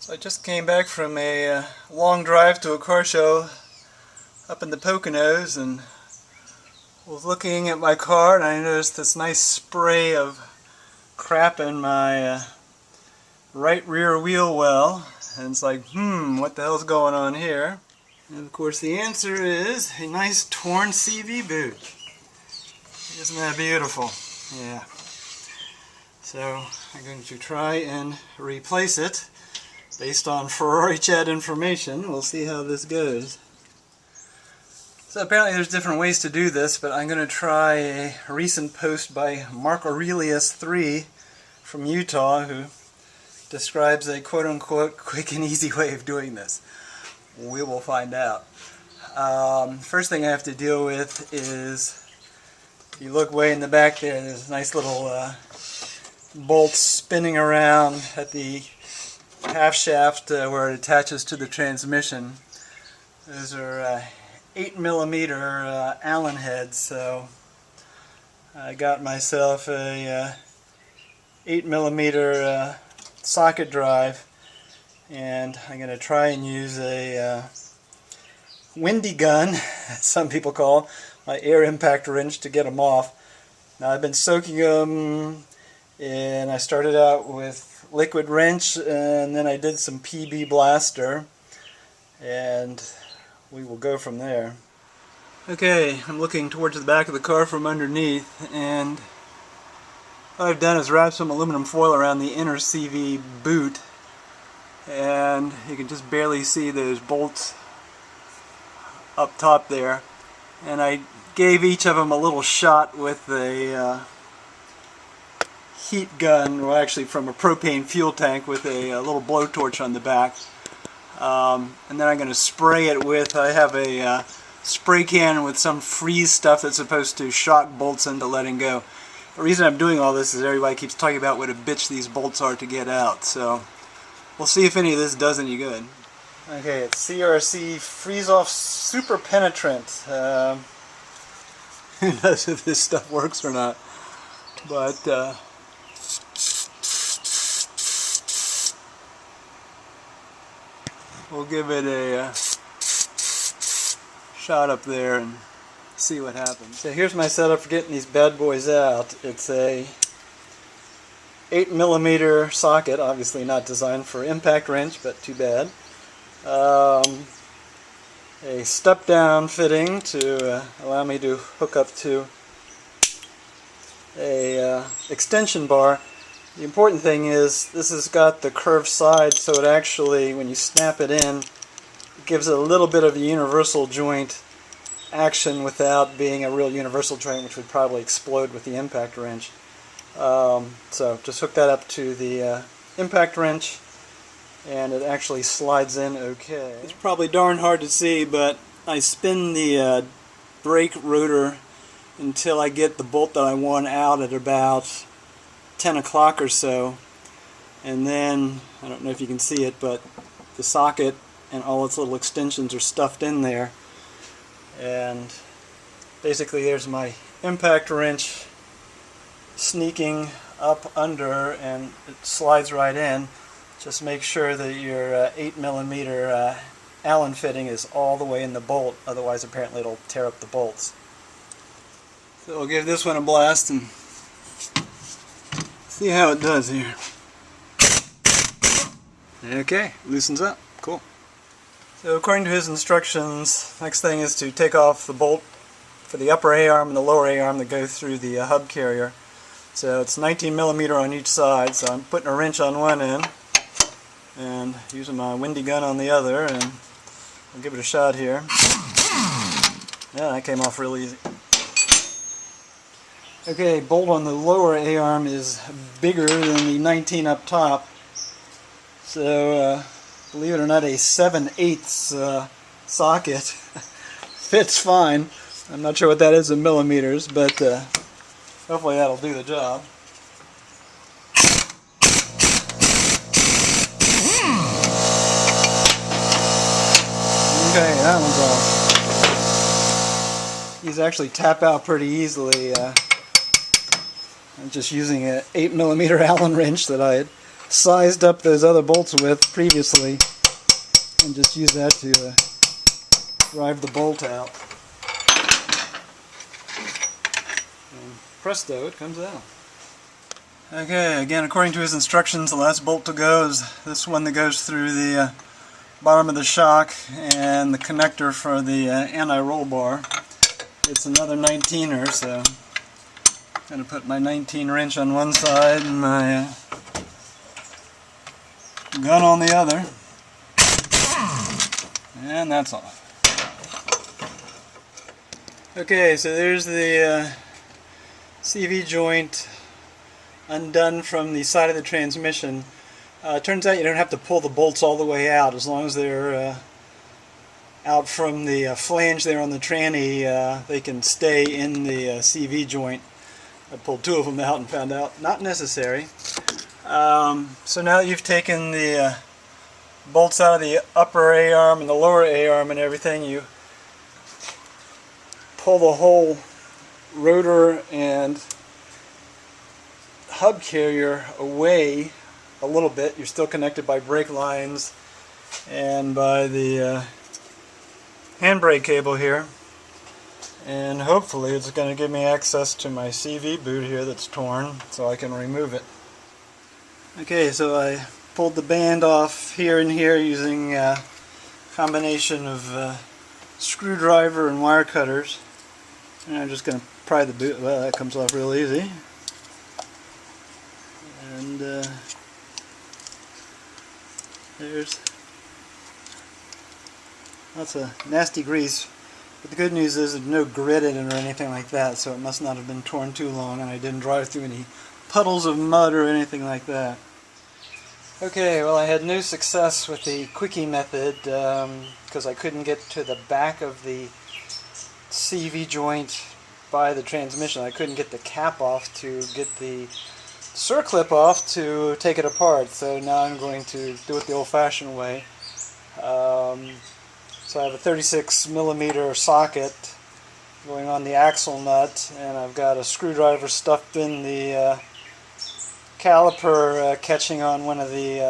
So I just came back from a long drive to a car show up in the Poconos and was looking at my car, and I noticed this nice spray of crap in my right rear wheel well, and it's like, what the hell's going on here? And of course the answer is a nice torn CV boot. Isn't that beautiful? Yeah. So I'm going to try and replace it based on Ferrari chat information. We'll see how this goes. So apparently there's different ways to do this, but I'm going to try a recent post by Mark Aurelius 3 from Utah, who describes a quote-unquote quick and easy way of doing this. We will find out. First thing I have to deal with is, if you look way in the back there, there's a nice little bolt spinning around at the half shaft where it attaches to the transmission. Those are 8mm Allen heads, so I got myself a 8mm socket drive, and I'm going to try and use a windy gun, as some people call my air impact wrench, to get them off. Now I've been soaking them, and I started out with liquid wrench, and then I did some PB blaster, and we will go from there. Okay, I'm looking towards the back of the car from underneath, and what I've done is wrap some aluminum foil around the inner CV boot, and you can just barely see those bolts up top there. And I gave each of them a little shot with a heat gun, well actually from a propane fuel tank, with a little blowtorch on the back. And then I'm going to spray it with, I have a spray can with some freeze stuff that's supposed to shock bolts into letting go. The reason I'm doing all this is everybody keeps talking about what a bitch these bolts are to get out, so we'll see if any of this does any good. Okay, it's CRC Freeze Off Super Penetrant. Who knows if this stuff works or not, but we'll give it a shot up there and see what happens. So here's my setup for getting these bad boys out. It's a 8mm socket, obviously not designed for impact wrench, but too bad. A step down fitting to allow me to hook up to a extension bar. The important thing is this has got the curved side, so it actually, when you snap it in, it gives it a little bit of a universal joint action without being a real universal joint, which would probably explode with the impact wrench. So just hook that up to the impact wrench, and it actually slides in okay. It's probably darn hard to see, but I spin the brake rotor until I get the bolt that I want out at about 10 o'clock or so, and then, I don't know if you can see it, but the socket and all its little extensions are stuffed in there, and basically there's my impact wrench sneaking up under, and it slides right in. Just make sure that your 8mm Allen fitting is all the way in the bolt, otherwise apparently it'll tear up the bolts. So we'll give this one a blast and see how it does here. Okay, loosens up. Cool. So according to his instructions, next thing is to take off the bolt for the upper A-arm and the lower A-arm that go through the hub carrier. So it's 19mm on each side, so I'm putting a wrench on one end and using my windy gun on the other, and I'll give it a shot here. Yeah, that came off real easy. Okay, bolt on the lower A-arm is bigger than the 19 up top, so believe it or not, a 7/8 socket fits fine. I'm not sure what that is in millimeters, but hopefully that'll do the job. Okay, that one's off. These actually tap out pretty easily. I'm just using an 8mm Allen wrench that I had sized up those other bolts with previously, and just use that to drive the bolt out. And presto, it comes out. Okay, again, according to his instructions, the last bolt to go is this one that goes through the bottom of the shock and the connector for the anti-roll bar. It's another 19er, so I'm going to put my 19 wrench on one side and my gun on the other, and that's off. Okay, so there's the CV joint undone from the side of the transmission. Turns out you don't have to pull the bolts all the way out. As long as they're out from the flange there on the tranny, they can stay in the CV joint. I pulled two of them out and found out not necessary. So now that you've taken the bolts out of the upper A-arm and the lower A-arm and everything, you pull the whole rotor and hub carrier away a little bit. You're still connected by brake lines and by the handbrake cable here, and hopefully it's going to give me access to my CV boot here that's torn so I can remove it. Okay, so I pulled the band off here and here using a combination of screwdriver and wire cutters, and I'm just going to pry the boot. Well, that comes off real easy. And there's lots of nasty grease, but the good news is there's no grit in it or anything like that, so it must not have been torn too long, and I didn't drive through any puddles of mud or anything like that. Okay, well, I had no success with the quickie method because I couldn't get to the back of the CV joint by the transmission. I couldn't get the cap off to get the circlip off to take it apart, so now I'm going to do it the old-fashioned way. So I have a 36mm socket going on the axle nut, and I've got a screwdriver stuffed in the caliper catching on one of the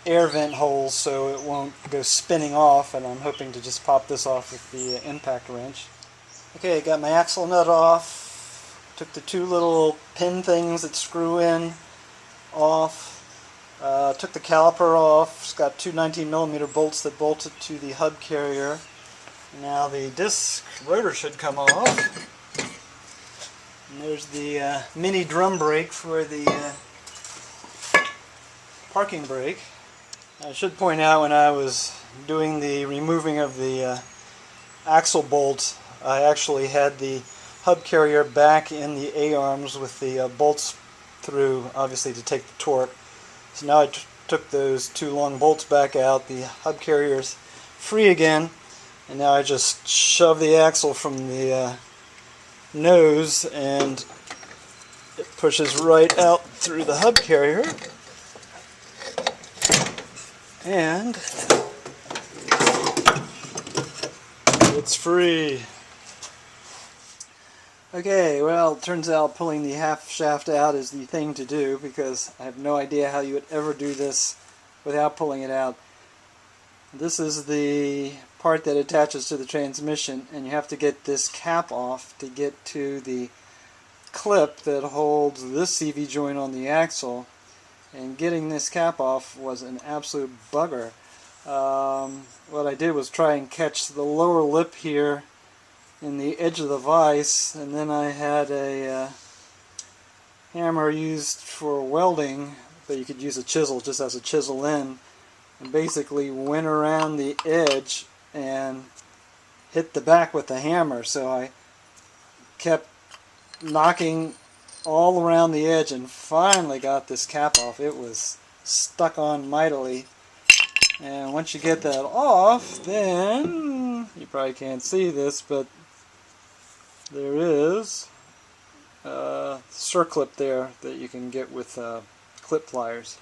air vent holes so it won't go spinning off, and I'm hoping to just pop this off with the impact wrench. Okay, got my axle nut off. Took the two little pin things that screw in off. Took the caliper off. It's got two 19mm bolts that bolt it to the hub carrier. Now the disc rotor should come off. And there's the mini drum brake for the parking brake. I should point out, when I was doing the removing of the axle bolt, I actually had the hub carrier back in the A-arms with the bolts through, obviously to take the torque. So now I took those two long bolts back out, the hub carrier's free again, and now I just shove the axle from the nose and it pushes right out through the hub carrier, and it's free. Okay, well, it turns out pulling the half shaft out is the thing to do, because I have no idea how you would ever do this without pulling it out. This is the part that attaches to the transmission, and you have to get this cap off to get to the clip that holds this CV joint on the axle, and getting this cap off was an absolute bugger. What I did was try and catch the lower lip here in the edge of the vise, and then I had a hammer used for welding, but you could use a chisel just as a chisel in, and basically went around the edge and hit the back with the hammer. So I kept knocking all around the edge and finally got this cap off. It was stuck on mightily, and once you get that off, then you probably can't see this, but there is a circlip there that you can get with clip pliers.